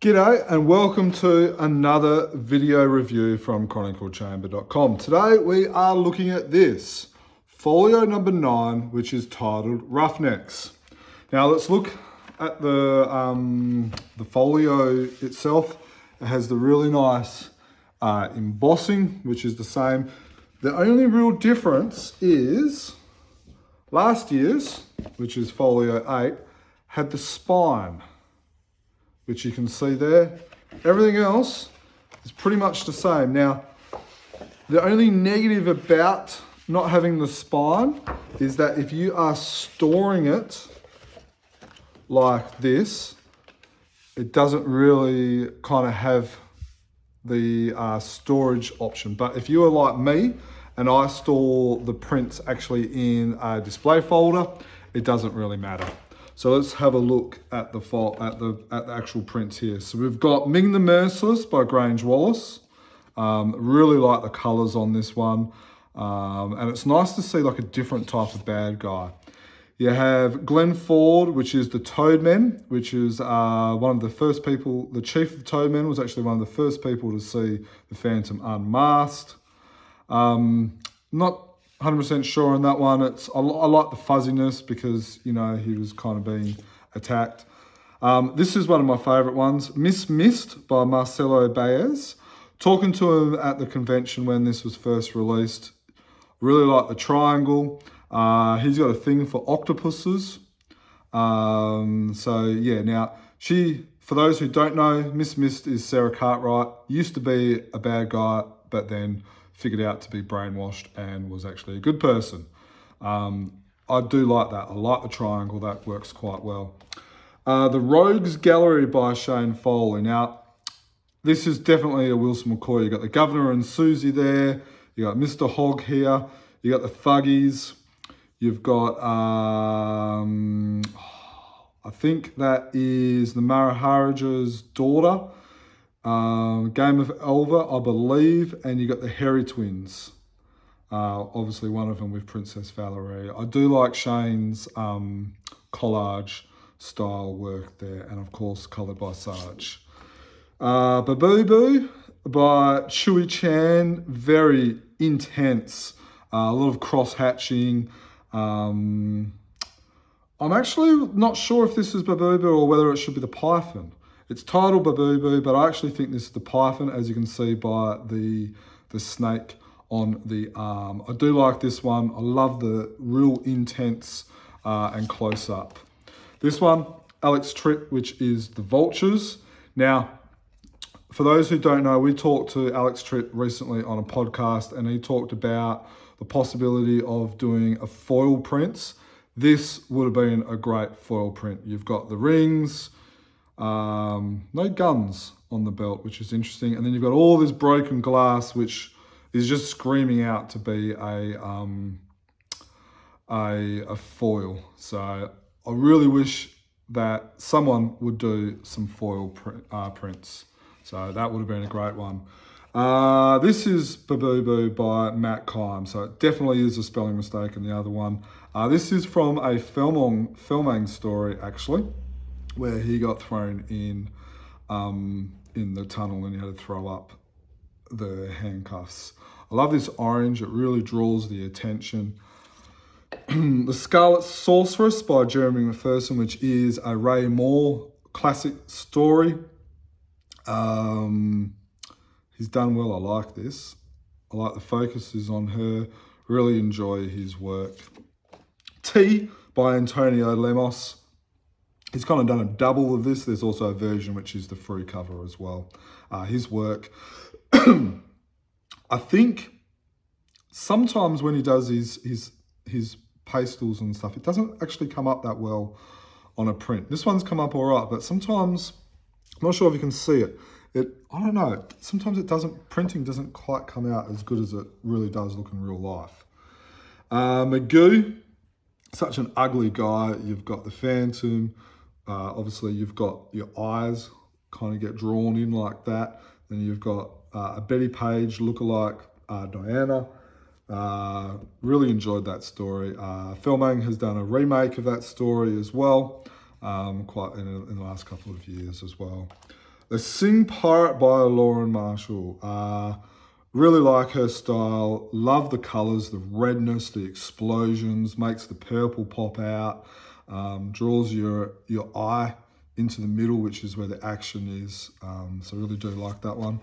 G'day and welcome to another video review from chroniclechamber.com. Today we are looking at this, folio number 9, which is titled Roughnecks. Now let's look at the folio itself. It has the really nice embossing, which is the same. The only real difference is last year's, which is folio 8, had the spine, which you can see there. Everything else is pretty much the same. Now, the only negative about not having the spine is that if you are storing it like this, it doesn't really kind of have the storage option. But if you are like me and I store the prints actually in a display folder, it doesn't really matter. So let's have a look at the actual prints here. So we've got Ming The Merciless by Grange, Wallis. Really like the colours on this one. And it's nice to see like a different type of bad guy. You have Glenn Ford, which is the Toadmen, which is one of the first people, the chief of the Toadmen was actually one of the first people to see the Phantom unmasked. Not 100% sure on that one. I like the fuzziness because, you know, he was kind of being attacked. This is one of my favourite ones, Miss Mist by Marcelo Baez. Talking to him at the convention when this was first released. Really like the triangle. He's got a thing for octopuses. So yeah, now for those who don't know, Miss Mist is Sarah Cartwright. Used to be a bad guy, but then figured out to be brainwashed and was actually a good person. I do like that. I like the triangle. That works quite well. The Rogues Gallery by Shane Foley. Now, this is definitely a Wilson McCoy. You got the Governor and Susie there. You got Mr. Hogg here. You got the Thuggees. You've got, I think that is the Maharaja's daughter. Game of Elva, I believe, and you got the Hairy Twins. Obviously, one of them with Princess Valerie. I do like Shane's collage style work there, and of course, coloured by Sarge. Bababu by Chewie Chan, very intense. A lot of cross hatching. I'm actually not sure if this is Bababu or whether it should be the Python. It's titled Bababu, but I actually think this is the Python, as you can see by the snake on the arm. I do like this one. I love the real intense and close up. This one, Alex Tripp, which is the Vultures. Now, for those who don't know, we talked to Alex Tripp recently on a podcast, and he talked about the possibility of doing a foil prints. This would have been a great foil print. You've got the rings, no guns on the belt, which is interesting. And then you've got all this broken glass, which is just screaming out to be a foil. So I really wish that someone would do some foil prints. So that would have been a great one. This is Bababu by Kyme. So it definitely is a spelling mistake in the other one. This is from a filming story, actually, where he got thrown in the tunnel and he had to throw up the handcuffs. I love this orange. It really draws the attention. The Scarlett Sorceress by Jeremy Macpherson, which is a Ray Moore classic story. He's done well. I like this. I like the focus is on her. Really enjoy his work. Tea by Antonio Lemos. He's kind of done a double of this. There's also a version which is the Frew cover as well. His work. I think sometimes when he does his pastels and stuff, it doesn't actually come up that well on a print. This one's come up all right, but sometimes, I'm not sure if you can see it. I don't know, sometimes printing doesn't quite come out as good as it really does look in real life. Moogoo, such an ugly guy. You've got the Phantom. Obviously, you've got your eyes kind of get drawn in like that. Then you've got a Betty Page lookalike Diana. Really enjoyed that story. Filming has done a remake of that story as well, quite in the last couple of years as well. The Sing Pirate by Lauren Marshall. Really like her style. Love the colours, the redness, the explosions, makes the purple pop out, draws your eye into the middle, which is where the action is. So really do like that one.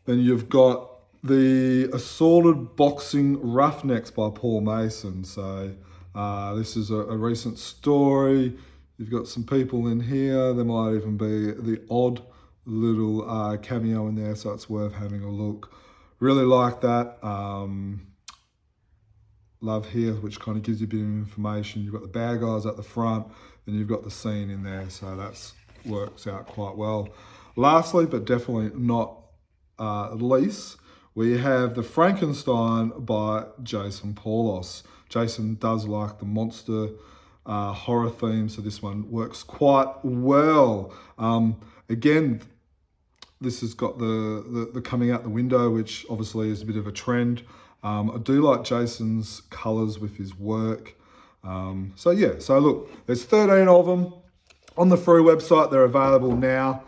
Then you've got the Assorted Boxing Roughnecks by Paul Mason. So this is a recent story. You've got some people in here. There might even be the odd little cameo in there, so it's worth having a look. Really like that. Love here, which kind of gives you a bit of information. You've got the bad guys at the front, then you've got the scene in there, so that works out quite well. Lastly, but definitely not least, we have the Frankenstein by Jason Paulos. Jason does like the monster horror theme, so this one works quite well. Again, this has got the coming out the window, which obviously is a bit of a trend. I do like Jason's colours with his work. So yeah, so look, there's 13 of them on the Frew website. They're available now.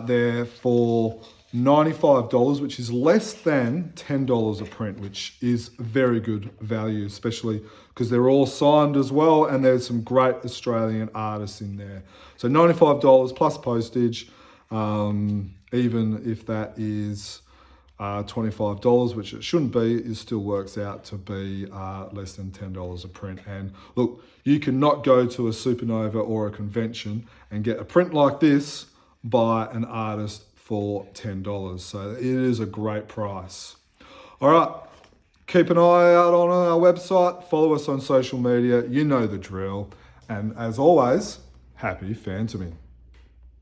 They're for $95, which is less than $10 a print, which is very good value, especially because they're all signed as well, and there's some great Australian artists in there. So $95 plus postage, even if that is $25, which it shouldn't be, it still works out to be less than $10 a print. And look, you cannot go to a Supernova or a convention and get a print like this by an artist for $10. So it is a great price. All right, keep an eye out on our website, follow us on social media, you know the drill. And as always, happy phantoming.